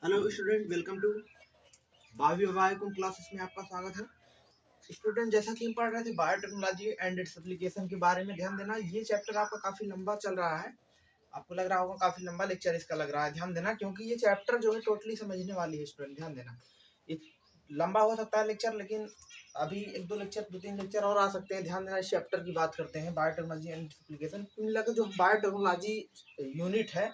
Hello student, welcome to भावी विवाहकुम classes में आपका स्वागत है। स्टूडेंट, जैसा कि हम पढ़ रहे थे बायोटेक्नोलॉजी एंड इट्स एप्लीकेशन के बारे में, ध्यान देना ये चैप्टर आपका काफी लंबा चल रहा है। आपको लग रहा होगा काफी लंबा लेक्चर इसका लग रहा है, ध्यान देना, क्योंकि ये चैप्टर जो है टोटली समझने वाली है। स्टूडेंट ध्यान देना, ये लंबा हो सकता है लेक्चर, लेकिन अभी एक दो लेक्चर, दो तीन लेक्चर और आ सकते हैं। ध्यान देना, इस चैप्टर की बात करते हैं, बायोटेक्नोलॉजी एंड इट्स एप्लीकेशन। कुल मिलाकर जो बायोटेक्नोलॉजी यूनिट है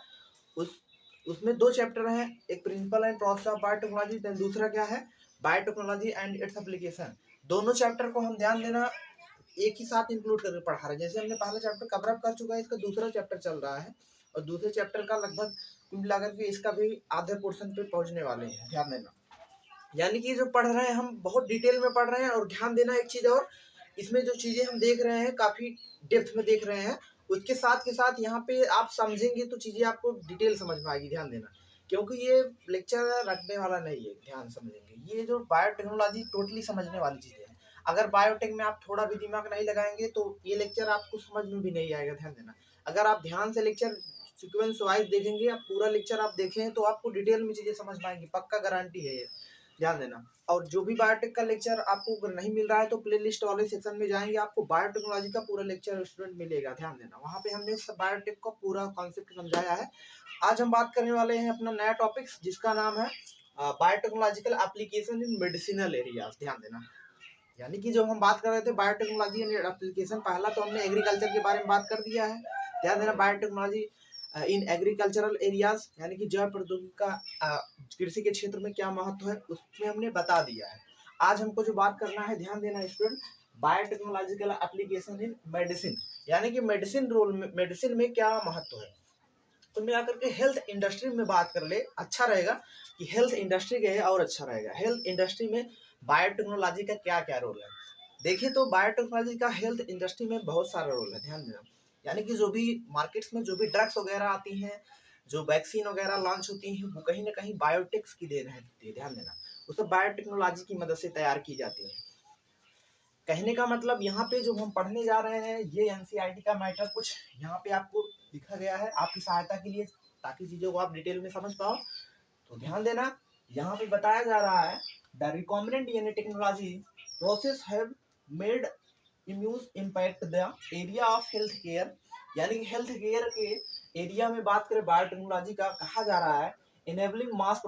उस उसमें दो चैप्टर हैं, एक principle and process of biotechnology, then दूसरा क्या है, बायोटेक्नोलॉजी एंड इट्स एप्लीकेशन। दोनों चैप्टर को हम ध्यान देना एक ही साथ इंक्लूड करके पढ़ा रहे हैं। जैसे हमने पहला चैप्टर कवर अप कर चुका है, इसका दूसरा चैप्टर चल रहा है और दूसरे चैप्टर का लगभग कुल मिलाकर के इसका भी आधे पोर्शन पे पहुंचने वाले हैं। ध्यान देना, यानी कि जो पढ़ रहे हैं हम बहुत डिटेल में पढ़ रहे हैं। और ध्यान देना एक चीज और, इसमें जो चीजें हम देख रहे हैं काफी डेप्थ में देख रहे हैं, उसके साथ के साथ यहाँ पे आप समझेंगे तो चीजें आपको डिटेल समझ में आएगी। ध्यान देना, क्योंकि ये लेक्चर रटने वाला नहीं है, ध्यान समझेंगे। ये जो बायोटेक्नोलॉजी टोटली समझने वाली चीजें हैं। अगर बायोटेक में आप थोड़ा भी दिमाग नहीं लगाएंगे तो ये लेक्चर आपको समझ में भी नहीं आएगा। ध्यान देना, अगर आप ध्यान से लेक्चर सिक्वेंस वाइज देखेंगे, आप पूरा लेक्चर आप देखें तो आपको डिटेल में चीजें समझ पाएंगे, पक्का गारंटी है ये। ध्यान देना, और जो भी बायोटेक का लेक्चर आपको अगर नहीं मिल रहा है तो प्लेलिस्ट वाले सेक्शन में जाएंगे, आपको बायोटेक्नोलॉजी का पूरा लेक्चर स्टूडेंट मिलेगा। ध्यान देना, वहाँ पे हमने बायोटेक का पूरा कॉन्सेप्ट समझाया है। आज हम बात करने वाले हैं अपना नया टॉपिक, जिसका नाम है biotechnological application in medicinal areas. ध्यान देना, यानी कि जो हम बात कर रहे थे बायोटेक्नोलॉजी एंड एप्लीकेशन, पहला तो हमने एग्रीकल्चर के बारे में बात कर दिया है। ध्यान देना, बायोटेक्नोलॉजी इन एग्रीकल्चरल एरियाज, यानी कि जैव प्रौद्योगिकी का कृषि के क्षेत्र में क्या महत्व है, उसमें हमने बता दिया है। आज हमको जो बात करना है, ध्यान देना student, biotechnological application in medicine, यानी कि मेडिसिन में क्या महत्व है। तो मिला करके हेल्थ इंडस्ट्री में बात कर ले, अच्छा रहेगा कि हेल्थ इंडस्ट्री के है और अच्छा रहेगा। हेल्थ इंडस्ट्री में बायोटेक्नोलॉजी का क्या क्या रोल है। देखिए तो बायोटेक्नोलॉजी का हेल्थ इंडस्ट्री में बहुत सारा रोल है। ध्यान देना, यानी कि जो भी मार्केट्स में जो भी ड्रग्स वगैरह आती हैं, जो वैक्सीन वगैरह लॉन्च होती हैं, वो कहीं ना कहीं बायोटेक्स की देन है। ध्यान देना, वो सब बायोटेक्नोलॉजी की मदद से तैयार की जाती है। कहने का मतलब यहाँ पे जो हम पढ़ने जा रहे हैं, ये एनसीईआरटी का मैटर कुछ यहाँ पे आपको लिखा गया है आपकी सहायता के लिए, ताकि चीजों को आप डिटेल में समझ पाओ। तो ध्यान देना, यहाँ पे बताया जा रहा है the recombinant DNA technology process have made immense impact the area of health care, यानी कि हेल्थ केयर के एरिया में बात करें बायोटेक्नोलॉजी का, कहा जा रहा है enabling mass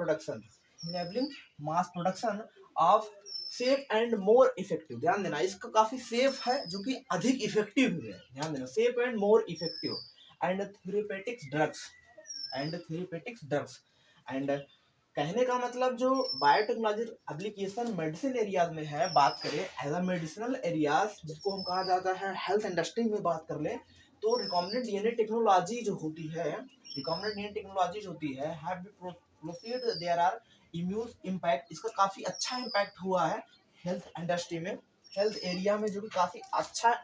production of safe and more effective. ध्यान देना, इसका काफी सेफ है, जो कि अधिक इफेक्टिव है। ध्यान देना, safe and more effective and therapeutics drugs and कहने का मतलब जो बायोटेक्नोलॉजी एप्लीकेशन मेडिसिन एरियाज में है, बात करें एज अ मेडिसिनल एरियाज, जिसको हम कहा जाता है हेल्थ इंडस्ट्री में बात कर ले, तो रिकॉम्बिनेंट डीएनए टेक्नोलॉजी जो होती है, have proceed there are immense impact, इसका काफी अच्छा इम्पैक्ट हुआ है हेल्थ इंडस्ट्री में, हेल्थ एरिया में, जो कि काफी अच्छा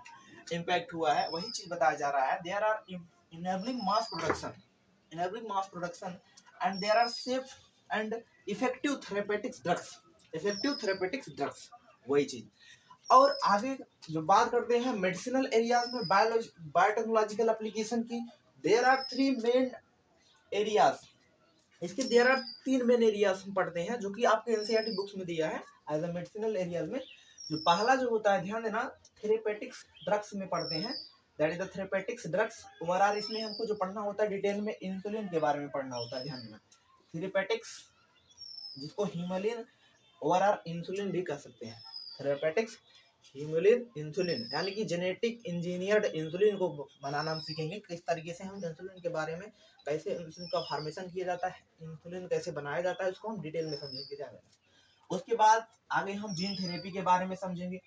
इम्पैक्ट हुआ है। वही चीज बताया जा रहा है, there are enabling mass production and there are safe and effective therapeutics drugs, वही चीज। और आगे जो बात करते हैं मेडिसिनल एरियाज में बायोटेक्नोलॉजिकल एप्लीकेशन की, there are three main areas, इसके देयर आर तीन मेन एरियाज हम पढ़ते हैं, जो कि आपके एनसीईआरटी बुक्स में दिया है एज अ मेडिसिनल एरियाज में। जो पहला जो होता है, ध्यान देना, थेरेपेटिक्स ड्रग्स में पढ़ते हैं, that is the therapeutics drugs. Overall इसमें हमको जो पढ़ना होता है डिटेल में, इंसुलिन के बारे में पढ़ना होता है। ध्यान देना, थेरेपेटिक्स, जिसको हीमोलिन ओवरऑल इंसुलिन भी कह सकते हैं, थेरेपेटिक्स हीमोलिन इंसुलिन, यानी कि जेनेटिक इंजीनियर्ड इंसुलिन को बनाना हम सीखेंगे, किस तरीके से हम इंसुलिन के बारे में, कैसे इंसुलिन का फॉर्मेशन किया जाता है, इंसुलिन कैसे बनाया जाता है, उसको हम डिटेल में समझेंगे। ज़्यादा उसके बाद आगे हम जीन थेरेपी के बारे में समझेंगे।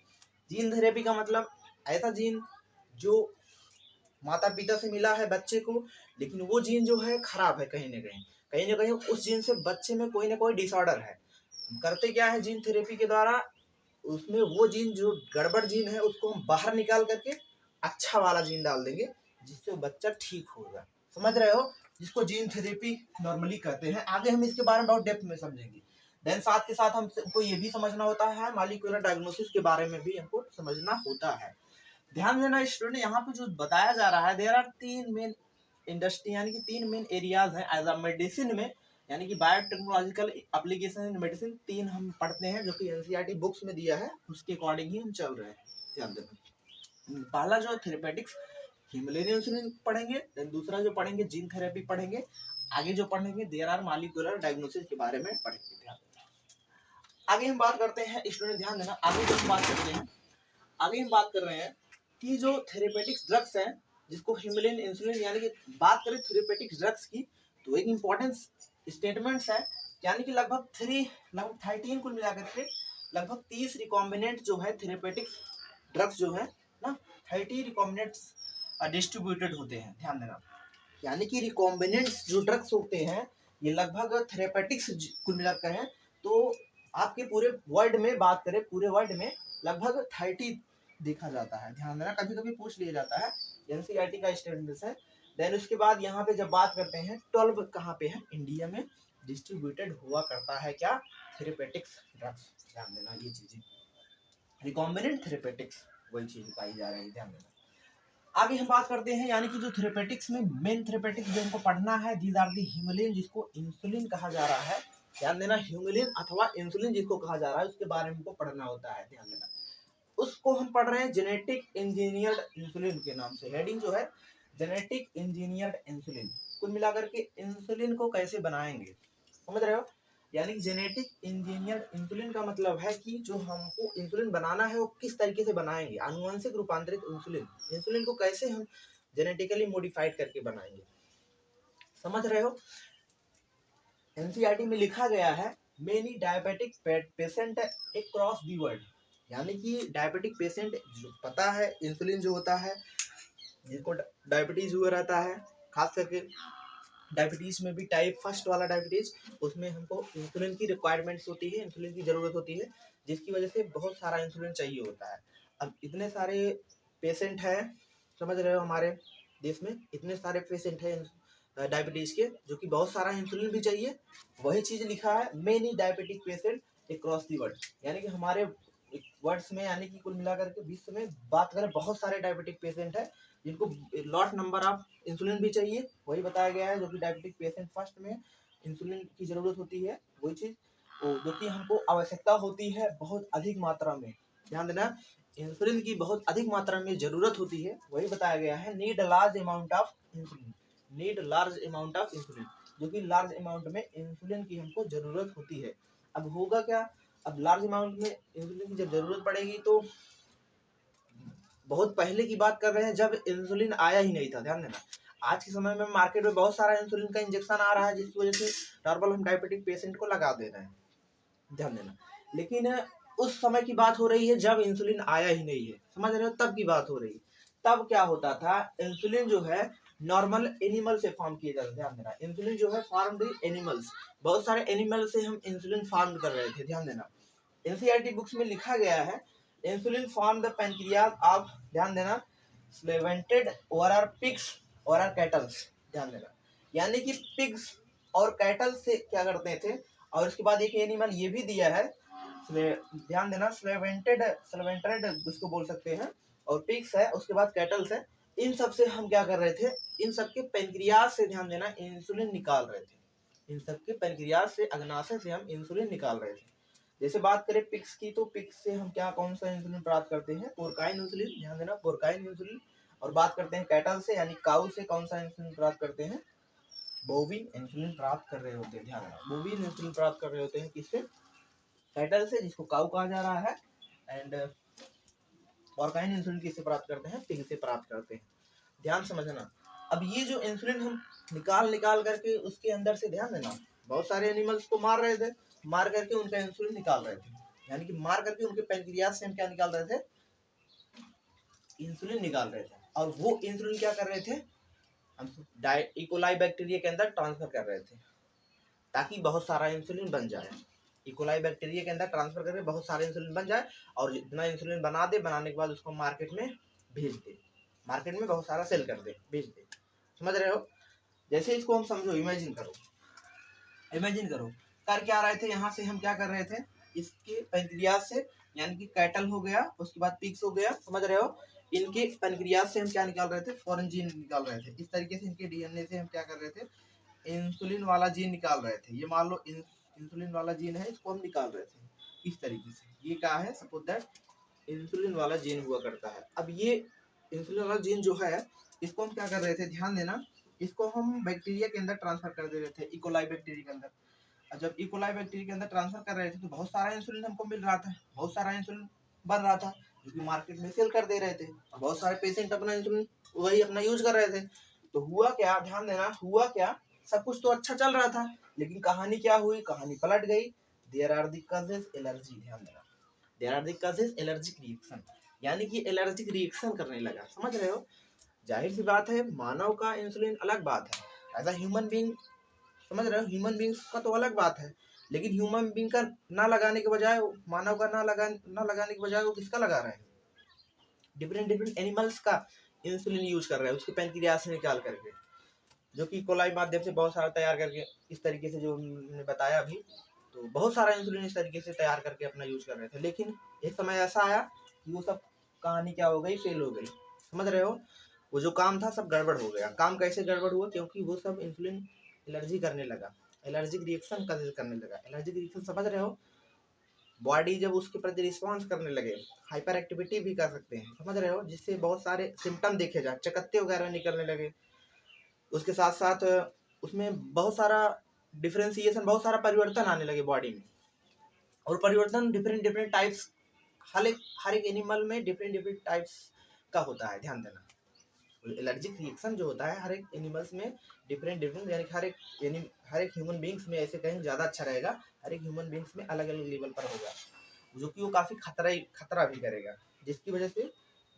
जीन थेरेपी का मतलब ऐसा जीन जो माता पिता से मिला है बच्चे को, लेकिन वो जीन जो है खराब है, कहीं ना कहीं उस जीन से बच्चे में कोई ना कोई डिसऑर्डर है। करते क्या है जीन थेरेपी के द्वारा, उसमें वो जीन जो गड़बड़ जीन है उसको हम बाहर निकाल करके अच्छा वाला जीन डाल देंगे, जिससे बच्चा ठीक होगा। समझ रहे हो, जिसको जीन थेरेपी नॉर्मली कहते हैं। आगे हम इसके बारे में और डेप्थ में समझेंगे। देन साथ के साथ हमको ये भी समझना होता है, मॉलिक्यूलर डायग्नोसिस के बारे में भी हमको समझना होता है। ध्यान देना स्टूडेंट, यहाँ पे जो बताया जा रहा है, देयर आर तीन मेन इंडस्ट्री, यानी कि तीन मेन एरियाज हैं एज अ मेडिसिन में, यानी कि बायोटेक्नोलॉजिकल एप्लीकेशन इन मेडिसिन 3 हम पढ़ते हैं, जो कि एनसीईआरटी बुक्स में दिया है, उसके अकॉर्डिंग ही हम चल रहे हैं। ध्यान देना, पहला जो थेरेपेटिक्स हिमलेरियन इंसुलिन पढ़ेंगे, देन दूसरा जो पढ़ेंगे जीन थेरेपी पढ़ेंगे, आगे जो पढ़ेंगे देयर आर मॉलिक्यूलर डायग्नोसिस के बारे में पढ़ेंगे। ध्यान देना, आगे हम बात करते हैं स्टूडेंट, ध्यान देना, आगे जो हम बात करते हैं, आगे हम बात कर रहे हैं कि जो थेरेपेटिक्स ड्रग्स हैं, जिसको हिमलेरियन इंसुलिन, यानी कि बात करें थेरेपेटिक्स ड्रग्स की, तो एक इम्पोर्टेंट स्टेटमेंट्स है, यानी कि लगभग 13 कुल मिलाकर के लगभग 30 रिकॉम्बिनेंट जो है थेरेपेटिक्स ड्रग्स जो है ना, 30 रिकॉम्बिनेंट्स डिस्ट्रीब्यूटेड होते हैं। ध्यान देना, यानी कि रिकॉम्बिनेंट्स जो ड्रग्स होते हैं ये लगभग थेरेपेटिक्स कुल मिलाकर है, तो आपके पूरे वर्ल्ड में बात करें, पूरे वर्ल्ड में लगभग 30 देखा जाता है। ध्यान देना, कभी कभी पूछ लिया जाता है, एनसीईआरटी का स्टैंडर्ड है। देन उसके बाद यहाँ पे जब बात करते हैं 12 कहाँ पे है, इंडिया में डिस्ट्रीब्यूटेड हुआ करता है क्या, थेरेपेटिक्स ड्रग्स। ध्यान देना, ये चीजें रिकॉम्बिनेंट थेरेपेटिक्स वही चीज पाई जा रही है। ध्यान देना, आगे हम बात करते हैं, यानी कि जो थेरेपेटिक्स में मेन थेरेपेटिक्स जो हमको पढ़ना है, दीज आर दी हिमलिन, जिसको इंसुलिन कहा जा रहा है। ध्यान देना, ह्यूमिलिन अथवा इंसुलिन जिसको कहा जा रहा है, उसके बारे में हमको पढ़ना होता है। ध्यान देना, उसको हम पढ़ रहे हैं जेनेटिक इंजीनियर्ड इंसुलिन के नाम से, हेडिंग जो है जेनेटिक इंजीनियर्ड इंसुलिन। कुल मिलाकर के इंसुलिन को कैसे बनाएंगे, समझ रहे हो, यानी जेनेटिक इंजीनियर्ड इंसुलिन का मतलब है कि जो हमको इंसुलिन बनाना है वो किस तरीके से बनाएंगे, आनुवंशिक रूपांतरित इंसुलिन, इंसुलिन को कैसे हम जेनेटिकली मॉडिफाइड करके बनाएंगे, समझ रहे हो। एनसीईआरटी में लिखा गया है many diabetic patient across the world, यानी कि डायबिटिक पेशेंट जो पता है इंसुलिन जो होता है, जिनको डायबिटीज हुआ रहता है, खास करके डायबिटीज में भी टाइप फर्स्ट वाला डायबिटीज, उसमें हमको इंसुलिन की रिक्वायरमेंट्स होती है, इंसुलिन की जरूरत होती है, जिसकी वजह से बहुत सारा इंसुलिन चाहिए होता है। अब इतने सारे पेशेंट हैं, समझ रहे हो, हमारे देश में इतने सारे पेशेंट हैं डायबिटीज के, जो कि बहुत सारा इंसुलिन भी चाहिए। वही चीज लिखा है many diabetic patient across the world, यानी कि हमारे वर्ड्स में, यानी कि कुल मिलाकर के विश्व में बात करें, बहुत सारे डायबिटिक पेशेंट है जिनको लॉट नंबर ऑफ इंसुलिन भी चाहिए, वही बताया गया है, जो कि डायबिटिक पेशेंट फर्स्ट में इंसुलिन की जरूरत होती है, वही चीज जो कि हमको आवश्यकता होती है बहुत अधिक मात्रा में। ध्यान देना, इंसुलिन की बहुत अधिक मात्रा में जरूरत होती है, वही बताया गया है need large amount of insulin, need large amount of insulin, जो कि लार्ज अमाउंट में इंसुलिन की हमको जरूरत होती है। अब होगा क्या, अब लार्ज अमाउंट में इंसुलिन की जब जरूरत पड़ेगी, तो बहुत पहले की बात कर रहे हैं जब इंसुलिन आया ही नहीं था। ध्यान देना, आज के समय में मार्केट में बहुत सारा इंसुलिन का इंजेक्शन आ रहा है, जिसकी वजह से नॉर्मल हम डायबिटिक पेशेंट को लगा दे रहे हैं। ध्यान देना, लेकिन उस समय की बात हो रही है जब इंसुलिन आया ही नहीं है, समझ रहे हो, तब की बात हो रही है। तब क्या होता था, इंसुलिन जो है नॉर्मल एनिमल से फॉर्म किया जाता है। ध्यान देना, इंसुलिन जो है फार्म्ड एनिमल्स, बहुत सारे एनिमल से हम इंसुलिन फार्म कर रहे थे। ध्यान देना, एनसीईआरटी बुक्स में लिखा गया है insulin form the pancreas of, ध्यान देना, स्लेवेंटेड और आर पिग्स और आर कैटल्स। ध्यान देना, यानी कि पिग्स और कैटल से क्या करते थे, और उसके बाद एक एनिमल ये भी दिया है, ध्यान देना, स्लेवेंटेड उसको बोल सकते हैं, और पिग्स है, उसके बाद कैटल्स है, इन सब से हम क्या कर रहे थे, इन सब के पैनक्रियाज से, ध्यान देना, इंसुलिन निकाल रहे थे, इन सब के पैनक्रियाज से, अग्नाशय से हम इंसुलिन निकाल रहे थे। जैसे बात करें पिग्स की, तो पिग्स से हम क्या, कौन सा इंसुलिन प्राप्त करते हैं, पोर्काइन इंसुलिन, ध्यान देना, पोर्काइन इंसुलिन। और बात करते हैं कैटल से, यानी काऊ से, कौन सा इंसुलिन प्राप्त करते हैं, बोविन इंसुलिन प्राप्त कर रहे होते हैं। ध्यान देना, बोविन इंसुलिन प्राप्त कर रहे होते हैं, किससे, कैटल से, जिसको काऊ कहा जा रहा है, एंड पोर्काइन इंसुलिन किससे प्राप्त करते हैं, पिग से प्राप्त करते हैं। ध्यान समझना, अब ये जो इंसुलिन हम निकाल करके उसके अंदर से, ध्यान देना, बहुत सारे एनिमल्स को मार रहे थे, मार करके उनका इंसुलिन निकाल रहे थे, यानी कि मार करके उनके पैनक्रियाज से हम क्या निकाल रहे थे, इंसुलिन निकाल रहे थे, और वो इंसुलिन क्या कर रहे थे, हम इकोलाई बैक्टीरिया के अंदर ट्रांसफर कर रहे थे, ताकि बहुत सारा इंसुलिन बन जाए, इकोलाई बैक्टीरिया के अंदर ट्रांसफर करके बहुत सारे इंसुलिन बन जाए, और जितना इंसुलिन बना दे, बनाने के बाद उसको मार्केट में भेज दे, मार्केट में बहुत सारा सेल कर दे, भेज दे, समझ रहे हो। जैसे इसको हम समझो, इमेजिन करो, इमेजिन करो, कर क्या रहे थे, यहाँ से हम क्या कर रहे थे, इसके पैनक्रियाज से, यानी कि कैटल हो गया, उसके बाद पिग्स हो गया, समझ रहे हो, इनके पैनक्रियाज से हम क्या निकाल रहे थे, फॉरेन जीन निकाल रहे थे, इस तरीके से इनके डीएनए से हम क्या कर रहे थे, इंसुलिन वाला जीन निकाल रहे थे, ये मान लो इंसुलिन वाला जीन है, इसको हम निकाल रहे थे इस तरीके से। ये क्या है, सपोज दैट इंसुलिन वाला जीन हुआ करता है। अब ये इंसुलिन वाला जीन जो है, इसको हम क्या कर रहे थे, ध्यान देना, इसको हम बैक्टीरिया के अंदर ट्रांसफर कर दे रहे थे, इकोलाई बैक्टीरिया के अंदर। और जब इकोलाई बैक्टीरिया के अंदर ट्रांसफर कर रहे थे तो बहुत सारा इंसुलिन हमको मिल रहा था, बहुत सारा इंसुलिन बन रहा था, जो कि मार्केट में सेल कर दे रहे थे, और बहुत सारे पेशेंट अपना इंसुलिन वही अपना यूज कर रहे थे। तो हुआ क्या, ध्यान देना, हुआ क्या, सब कुछ तो अच्छा चल रहा था, लेकिन कहानी क्या हुई, कहानी पलट गई। There are the causes allergy, ध्यान देना, there are the causes allergic reaction, यानी कि एलर्जिक रिएक्शन करने लगा। समझ रहे हो, जाहिर सी बात है, मानव का इंसुलिन अलग बात है, एज अ ह्यूमन बीइंग, समझ रहे हो, ह्यूमन बींग्स का तो अलग बात है, लेकिन ह्यूमन बींग का ना लगाने के बजाय, मानव का ना लगाने के बजाय वो किसका लगा रहे हैं, डिफरेंट डिफरेंट एनिमल्स का इंसुलिन यूज कर रहे हैं, उसके पैंक्रियास से निकाल करके, जो कि कोलाई माध्यम से बहुत सारा तैयार करके, इस तरीके से जो हमने बताया अभी, तो बहुत सारा इंसुलिन इस तरीके से तैयार करके अपना यूज कर रहे थे। लेकिन एक समय ऐसा आया कि वो सब कहानी क्या हो गई, फेल हो गई। समझ रहे हो, वो जो काम था सब गड़बड़ हो गया। काम कैसे गड़बड़ हुआ, क्योंकि वो सब इंसुलिन एलर्जी करने लगा, एलर्जिक रिएक्शन करने लगा। एलर्जिक रिएक्शन समझ रहे हो, बॉडी जब उसके प्रति रिस्पॉन्स करने लगे, हाइपर एक्टिविटी भी कर सकते हैं, समझ रहे हो, जिससे बहुत सारे सिम्टम देखे जाए, चकत्ते वगैरह निकलने लगे। उसके साथ साथ उसमें बहुत सारा डिफरेंशिएशन, बहुत सारा परिवर्तन आने लगे बॉडी में, और परिवर्तन डिफरेंट डिफरेंट टाइप्स, हर एक एनिमल में डिफरेंट डिफरेंट टाइप्स का होता है, ध्यान देना। एलर्जिक रिएक्शन जो होता है हर एक एनिमल्स में डिफरेंट डिफरेंट, यानी कि हर एक ह्यूमन बींग्स में, ऐसे कहें ज़्यादा अच्छा रहेगा, हर एक ह्यूमन बींग्स में अलग अलग लेवल पर होगा, जो कि वो काफ़ी खतरा भी करेगा, जिसकी वजह से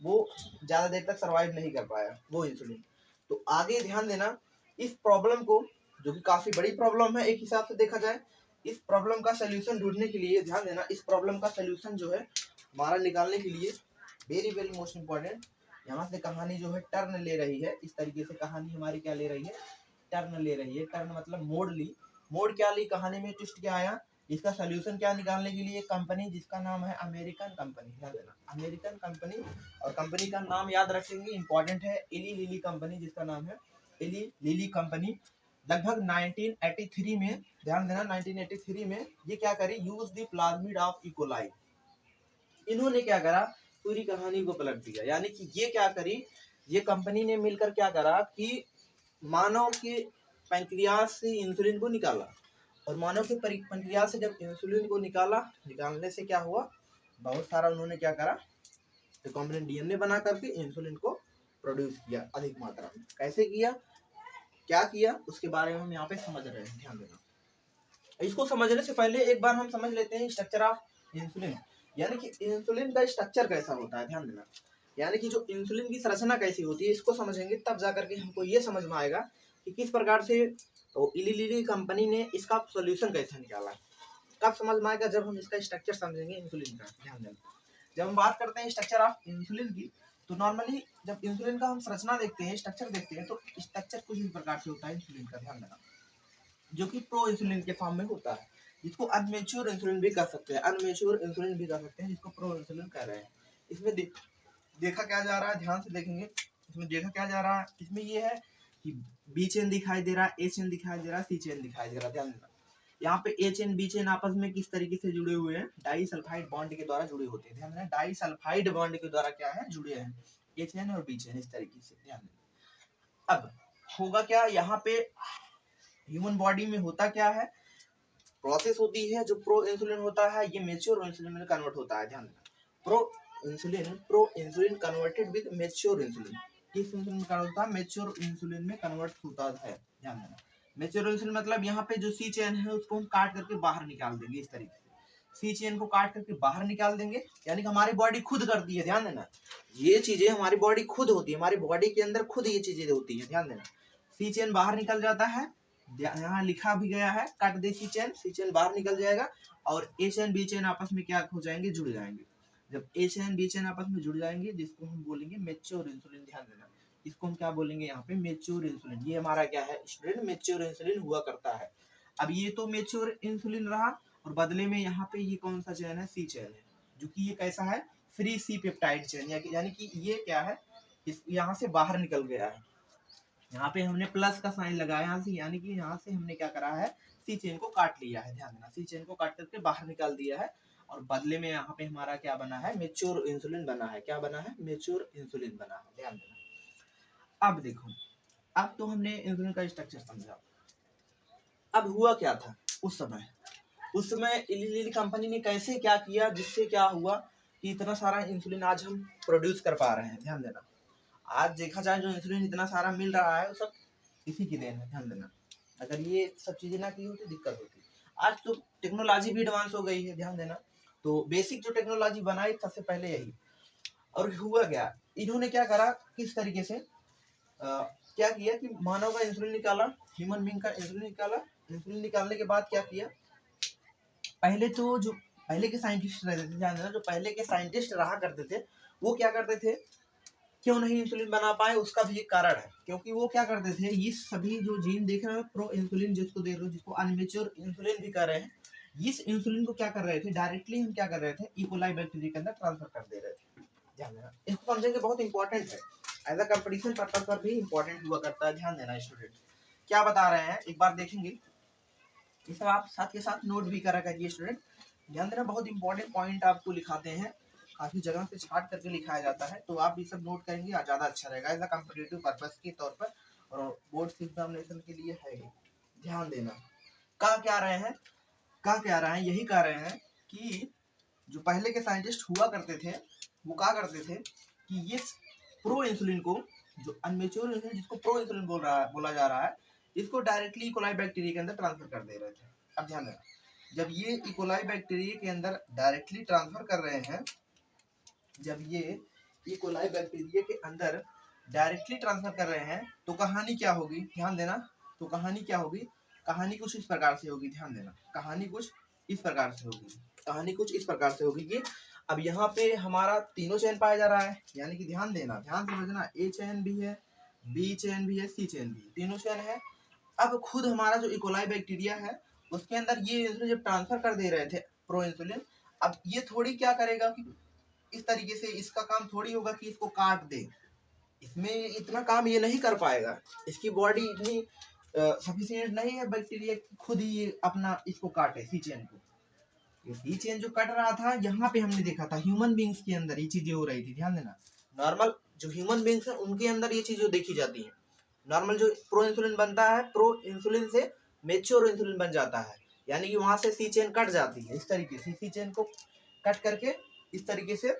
वो ज़्यादा देर तक सर्वाइव नहीं कर पाया वो इंसुलिन। तो आगे ध्यान देना, इस प्रॉब्लम को, जो कि काफ़ी बड़ी प्रॉब्लम है एक हिसाब से देखा जाए, इस प्रॉब्लम का सोल्यूशन ढूंढने के लिए, ध्यान देना, इस प्रॉब्लम का सोल्यूशन जो है हमारा निकालने के लिए, वेरी वेरी मोस्ट इम्पॉर्टेंट, यहाँ से कहानी जो है टर्न ले रही है, इस तरीके से कहानी हमारी क्या ले रही है, टर्न ले रही है। टर्न मतलब मोड़ ली, मोड़ क्या ली कहानी में, ट्विस्ट क्या आया, इसका सोल्यूशन क्या निकालने के लिए कंपनी जिसका नाम है अमेरिकन कंपनी, ध्यान देना, अमेरिकन कंपनी, और कंपनी का नाम याद रखेंगे, इंपॉर्टेंट है, एली लिली कंपनी, जिसका नाम है एली लिली कंपनी। लगभग 1983 में, ध्यान देना, 1983 में ये क्या करी, use the plasmid of E coli, इन्होंने क्या करा, पूरी कहानी को पलट दिया। यानी कि ये क्या करी, ये कंपनी ने मिलकर क्या करा कि मानव के पैंक्रियास से इंसुलिन को निकाला, और मानव के पैंक्रियास से जब इंसुलिन को निकाला, निकालने से क्या हुआ, बहुत सारा उन्होंने क्या करा, रिकॉम्बिनेंट डीएनए बना करके इंसुलिन को प्रोड्यूस किया अधिक मात्रा में। कैसे किया, क्या किया, उसके बारे में हम यहाँ पे समझ रहे हैं, ध्यान देना। इसको समझने से पहले एक बार हम समझ लेते हैं स्ट्रक्चर ऑफ इंसुलिन, यानी कि इंसुलिन का स्ट्रक्चर कैसा होता है, ध्यान देना, यानी कि जो इंसुलिन की संरचना कैसी होती है, इसको समझेंगे तब जाकर के हमको ये समझ में आएगा कि किस प्रकार से तो इली लिली कंपनी ने इसका सोल्यूशन कैसे निकाला। कब समझ में आएगा, जब हम इसका स्ट्रक्चर समझेंगे इंसुलिन का। ध्यान देना, जब हम बात करते हैं स्ट्रक्चर ऑफ इंसुलिन की, तो नॉर्मली जब इंसुलिन का हम संरचना देखते हैं, स्ट्रक्चर देखते हैं, तो स्ट्रक्चर कुछ भी प्रकार से होता है इंसुलिन का, ध्यान देना, जो कि प्रो इंसुलिन के फॉर्म में होता है, जिसको अनमेच्योर इंसुलिन भी कह सकते हैं, अनमेच्योर इंसुलिन भी कह सकते हैं, जिसको प्रो इंसुलिन कह रहे हैं। इसमें देखा क्या जा रहा है, ध्यान से देखेंगे, इसमें देखा क्या जा रहा है, इसमें ये है कि बी चेन दिखाई दे रहा है, ए चेन दिखाई दे रहा है, सी चेन दिखाई दे रहा है। ध्यान देना, यहाँ पे ए चेन बी चेन आपस में किस तरीके से जुड़े हुए हैं, डाई सल्फाइड बॉन्ड के द्वारा जुड़े होते हैं। ध्यान देना, डाई सल्फाइड बॉन्ड के द्वारा क्या है, जुड़े हैं ए चेन और बी चेन, इस तरीके से। ध्यान देना, अब होगा क्या, यहाँ पे ह्यूमन बॉडी में होता क्या है, प्रोसेस होती है, जो प्रो इंसुलिन होता है ये मेच्योर इंसुलिन में कन्वर्ट होता है। ध्यान देना, pro insulin converted with mature insulin, किस इंसुलिन में कन्वर्ट होता है, मेच्योर इंसुलिन में कन्वर्ट होता है। ध्यान देना, मेच्योर इंसुलिन मतलब यहाँ पे जो सी चेन है उसको हम काट करके बाहर निकाल देंगे, इस तरीके से सी चेन को काट करके बाहर निकाल देंगे, यानी कि हमारी बॉडी खुद करती है। ध्यान देना, ये चीजें हमारी बॉडी खुद होती है, हमारी बॉडी के अंदर खुद ये चीजें होती है। ध्यान देना, सी चेन बाहर निकल जाता है, यहाँ लिखा भी गया है, काट दे सी चेन बाहर निकल जाएगा, और ए चेन बी चेन आपस में क्या हो जाएंगे, जुड़ जाएंगे। जब ए चेन बी चेन आपस में जुड़ जाएंगे, जिसको हम बोलेंगे मेच्योर इंसुलिन। ध्यान देना, इसको हम क्या बोलेंगे यहाँ पे, मेच्योर इंसुलिन। ये हमारा क्या है स्टूडेंट, मेच्योर इंसुलिन हुआ करता है। अब ये तो मेच्योर इंसुलिन रहा, और बदले में यहाँ पे ये कौन सा चेन है, सी चेन है, जो कि ये कैसा है, फ्री सी पेप्टाइड चेन, यानी कि ये क्या है, इस यहाँ से बाहर निकल गया है, यहाँ पे हमने प्लस का साइन लगाया यहाँ से, यानी कि यहाँ से हमने क्या करा है, सी चेन को काट लिया है। ध्यान देना, सी चेन को काट करके बाहर निकाल दिया है और बदले में यहाँ पे हमारा क्या बना है, मेच्योर इंसुलिन बना है। क्या बना है, मेच्योर इंसुलिन बना है। ध्यान देना। अब देखो, अब तो हमने इंसुलिन का स्ट्रक्चर समझा। अब हुआ क्या था उस समय, उस समय इली लिली कंपनी ने कैसे क्या किया, जिससे क्या हुआ कि इतना सारा इंसुलिन आज हम प्रोड्यूस कर पा रहे हैं। ध्यान देना, आज देखा जाए जो इंसुलिन इतना सारा मिल रहा है वो सब इसी की देन है। ध्यान देना, अगर ये सब चीजें ना की होती दिक्कत होती। आज तो टेक्नोलॉजी भी एडवांस हो गई है। ध्यान देना, तो बेसिक जो टेक्नोलॉजी बनाई सबसे पहले यही। और हुआ क्या, इन्होंने क्या करा, किस तरीके से क्या किया कि मानव का इंसुलिन निकाला, ह्यूमन बीइंग का इंसुलिन निकाला। इंसुलिन निकालने के बाद क्या किया, पहले तो जो पहले के साइंटिस्ट रहते थे, ध्यान देना, जो पहले के साइंटिस्ट रहा करते थे वो क्या करते थे, क्यों नहीं इंसुलिन बना पाए, उसका भी एक कारण है। क्योंकि वो क्या करते थे, ये सभी जो जीन देख रहे हो, प्रो इंसुलिन जिसको देख रहे हो, जिसको अनमेच्योर इंसुलिन भी कर रहे हैं, इस इंसुलिन को क्या कर रहे थे, डायरेक्टली हम क्या कर रहे थे, इकोलाई बैक्टीरिया के अंदर ट्रांसफर कर दे रहे थे। ध्यान देना, इसको समझेंगे, बहुत इंपॉर्टेंट है, एज अ कंपटीशन पर्पज पर भी इंपॉर्टेंट हुआ करता है। ध्यान देना स्टूडेंट, क्या बता रहे हैं एक बार देखेंगे, ये सब आप साथ के साथ नोट भी करा करिए स्टूडेंट। ध्यान देना, बहुत इंपॉर्टेंट पॉइंट आपको लिखाते हैं, काफी जगह पे छाट करके लिखाया जाता है, तो आप ये सब नोट करेंगे ज्यादा अच्छा रहेगा एज अ कम्पिटिटिव पर्पस के तौर पर, और बोर्ड एग्जामिनेशन के लिए है ही। ध्यान देना, कह क्या रहे हैं, कह क्या रहे हैं, यही कह रहे हैं कि जो पहले के साइंटिस्ट हुआ करते थे वो क्या करते थे कि ये प्रो इंसुलिन को, जो अनमेच्योर इंसुलिन जिसको प्रो इंसुलिन बोला जा रहा है, इसको डायरेक्टली इकोलाई बैक्टीरिया के अंदर ट्रांसफर कर दे रहे थे। अब ध्यान देना, जब ये इकोलाई बैक्टीरिया के अंदर डायरेक्टली ट्रांसफर कर रहे हैं, जब ये इकोलाई बैक्टीरिया के अंदर डायरेक्टली ट्रांसफर कर रहे हैं, तो कहानी क्या होगी, ध्यान देना, तो कहानी क्या होगी, कहानी कुछ इस प्रकार से होगी। ध्यान देना, कहानी कुछ इस प्रकार से होगी, कहानी कुछ इस प्रकार से होगी कि अब यहाँ पे हमारा तीनों चेन पाया जा रहा है, यानी कि ध्यान देना, ध्यान समझना, ए चेन भी है, बी चेन भी है, सी चेन भी, तीनों चेन है। अब खुद हमारा जो इकोलाई बैक्टीरिया है उसके अंदर ये इंसुलिन जब ट्रांसफर कर दे रहे थे, प्रो इंसुलिन, अब ये थोड़ी क्या करेगा कि इस तरीके से, इसका काम थोड़ी होगा कि इसको काट दे, इसमें इतना काम ये नहीं कर पाएगा, इसकी बॉडी इतनी सफिशिएंट नहीं है बैक्टीरिया खुद ही अपना इसको काटे सी चेन को। ये चेन जो कट रहा था, यहाँ पे हमने देखा था ह्यूमन बींग्स के अंदर ये चीजें हो रही थी। ध्यान देना, नॉर्मल जो ह्यूमन बींग्स है उनके अंदर ये चीजें देखी जाती है। नॉर्मल जो प्रो इंसुलिन बनता है, प्रो इंसुलिन से मेच्योर इंसुलिन बन जाता है, यानी कि वहां से सी चेन कट जाती है, इस तरीके से सी चेन को कट करके इस तरीके से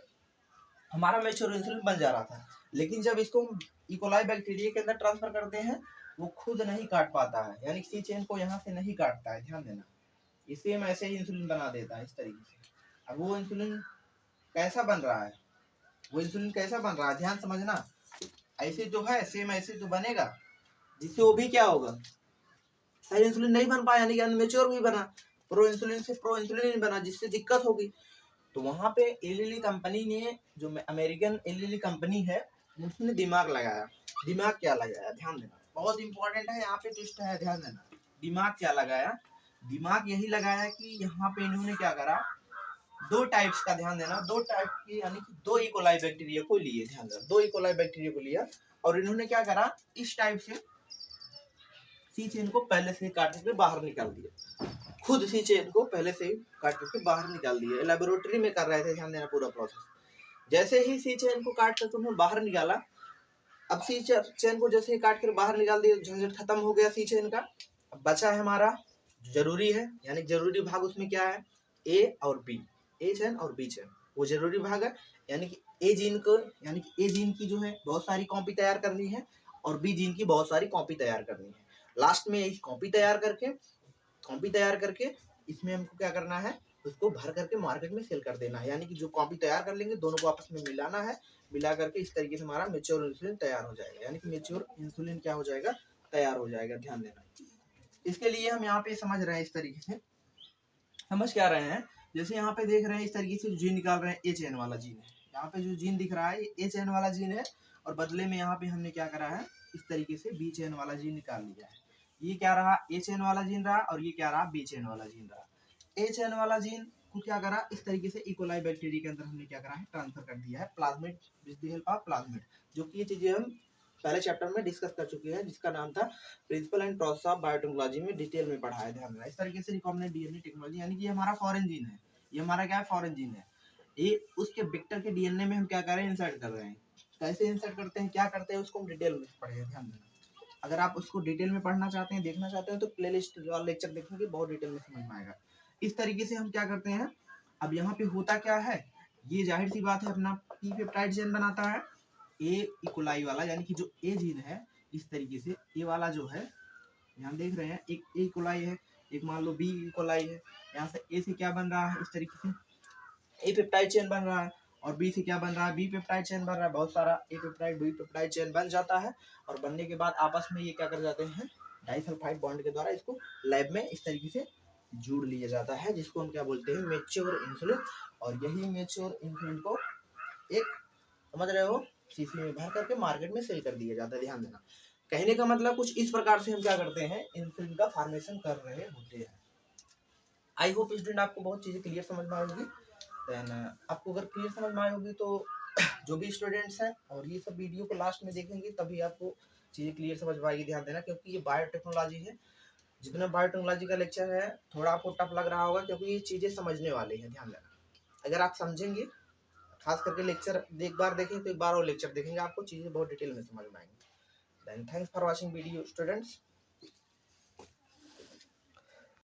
हमारा मेच्योर इंसुलिन बन जा रहा था। लेकिन जब इसको इकोलाई बैक्टीरिया के अंदर ट्रांसफर करते हैं, वो खुद नहीं काट पाता है, यानी सी चेन को यहाँ से नहीं काटता है। ध्यान देना, इसे हम ऐसे ही इंसुलिन बना देता है इस तरीके से। अब वो इंसुलिन कैसा बन रहा है, वो इंसुलिन कैसा बन रहा है, ध्यान समझना, ऐसे जो है सेम ऐसे जो बनेगा, जिससे वो भी क्या होगा, सही इंसुलिन नहीं बन पाया, यानी कि अनमेच्योर भी बना, प्रो इंसुलिन से प्रो इंसुलिन नहीं बना, जिससे दिक्कत होगी। तो वहां पे एलिली कंपनी ने, जो अमेरिकन एलिली कंपनी है, उसने दिमाग लगाया। दिमाग क्या लगाया, ध्यान देना, बहुत इंपॉर्टेंट है, यहाँ पे ट्विस्ट है, ध्यान देना। दिमाग क्या लगाया, दिमाग यही लगाया कि यहाँ पे इन्होंने क्या करा, दो टाइप्स का, ध्यान देना, दो टाइप की, यानी कि दो इकोलाई बैक्टीरिया को लिए, ध्यान देना, दो इकोलाई बैक्टीरिया को लिया और इन्होंने क्या करा, इस टाइप से सी चेन को पहले से काट के बाहर निकाल दिया, खुद सी चेन को पहले से ही काट करके बाहर निकाल दिया, लेबोरेटरी में कर रहे थे। ध्यान देना, पूरा प्रोसेस, जैसे ही सी चेन को काट कर उन्होंने बाहर निकाला, अब सी चेन को जैसे ही काट कर बाहर निकाल दिया, झंझट खत्म हो गया सी चेन का। अब बचा है हमारा जरूरी है, यानी जरूरी भाग, उसमें क्या है, ए और बी, ए चेन और बी चेन, वो जरूरी भाग है, यानी कि ए जीन को, यानी कि ए जीन की जो है बहुत सारी कॉपी तैयार करनी है और बी जीन की बहुत सारी कॉपी तैयार करनी है। लास्ट में एक कॉपी तैयार करके इसमें हमको क्या करना है, उसको भर करके मार्केट में सेल कर देना है, यानी कि जो कॉपी तैयार कर लेंगे दोनों को आपस में मिलाना है, मिला करके इस तरीके से हमारा मेच्योर इंसुलिन तैयार हो जाएगा, यानी कि मेच्योर इंसुलिन क्या हो जाएगा, तैयार हो जाएगा। ध्यान देना, इसके लिए हम यहाँ पे समझ रहे हैं, इस तरीके से समझ क्या रहे हैं, जैसे यहाँ पे देख रहे हैं इस तरीके से जीन निकाल रहे हैं, ए चेन वाला जीन है, यहाँ पे जो जीन दिख रहा है ये ए चेन वाला जीन है, और बदले में यहाँ पे हमने क्या करा है, इस तरीके से बी चेन वाला जीन निकाल लिया है। ये क्या रहा, ए चेन वाला जीन रहा, और ये क्या रहा, बी चेन वाला जीन रहा। ए चेन वाला जीन को क्या करा, इस तरीके से इकोलाई बैक्टीरिया के अंदर हमने क्या करा है, ट्रांसफर कर दिया है, plasmid with the help of plasmid, जो कि ये चीजें हम पहले चैप्टर में डिस्कस कर चुके हैं, जिसका नाम था principle and process of biotechnology में डिटेल में पढ़ाया ध्यान रहा। इस तरीके से रिकॉम्बिनेंट डीएनए टेक्नोलॉजी, यानी कि ये हमारा फॉरेन जीन है, ये हमारा क्या है, फॉरेन जीन है। ये उसके विक्टर के डीएनए में हम क्या कर रहे हैं, इंसर्ट कर रहे हैं। कैसे इंसर्ट करते हैं, क्या करते हैं, उसको हम डिटेल में पढ़ेंगे, ध्यान देना। अगर आप उसको डिटेल में पढ़ना चाहते हैं, देखना चाहते हैं, तो प्लेलिस्ट वाला लेक्चर देखेंगे, बहुत डिटेल में समझ में आएगा। इस तरीके से हम क्या करते हैं, अब यहाँ पे होता क्या है, ये जाहिर सी बात है अपना पी पेप्टाइड चेन बनाता है, ए इकोलाई वाला, यानी कि जो ए जीन है, इस तरीके से ए वाला जो है, यहाँ देख रहे हैं, एक ए इकोलाई है, एक मान लो बी इकोलाई है, यहाँ से ए से क्या बन रहा है, इस तरीके से ए पेप्टाइड चेन बन रहा है, और बी से क्या बन रहा है, बी पेप्टाइड चेन बन रहा है, बहुत सारा ए पेप्टाइड बी पेप्टाइड चेन बन जाता है, और बनने के बाद आपस में ये क्या कर जाते हैं, डाइसल्फाइड बॉन्ड के द्वारा इसको लैब में इस तरीके से जोड़ लिया जाता है, जिसको हम क्या बोलते हैं, मैच्योर इंसुलिन। और यही मैच्योर इंसुलिन को एक, समझ रहे हो, शीशी में भर करके मार्केट में सेल कर दिया जाता है। ध्यान देना, कहने का मतलब कुछ इस प्रकार से हम क्या करते हैं, इंसुलिन का फॉर्मेशन कर रहे होते हैं। आई होप स्टूडेंट आपको बहुत चीजें क्लियर समझ में आएगी। देन आपको अगर क्लियर समझ में आई होगी तो जो भी स्टूडेंट्स हैं और ये सब वीडियो को लास्ट में देखेंगे तभी आपको चीजें क्लियर समझ में आएगी। ध्यान देना, क्योंकि ये बायोटेक्नोलॉजी है, जितना बायोटेक्नोलॉजी का लेक्चर है थोड़ा आपको टफ लग रहा होगा, क्योंकि ये चीजें समझने वाली हैं। ध्यान देना, अगर आप समझेंगे, खास करके लेक्चर एक बार देखेंगे तो एक बार और लेक्चर देखेंगे, आपको चीजें बहुत डिटेल में समझ में आएंगी। Then thanks for watching video students.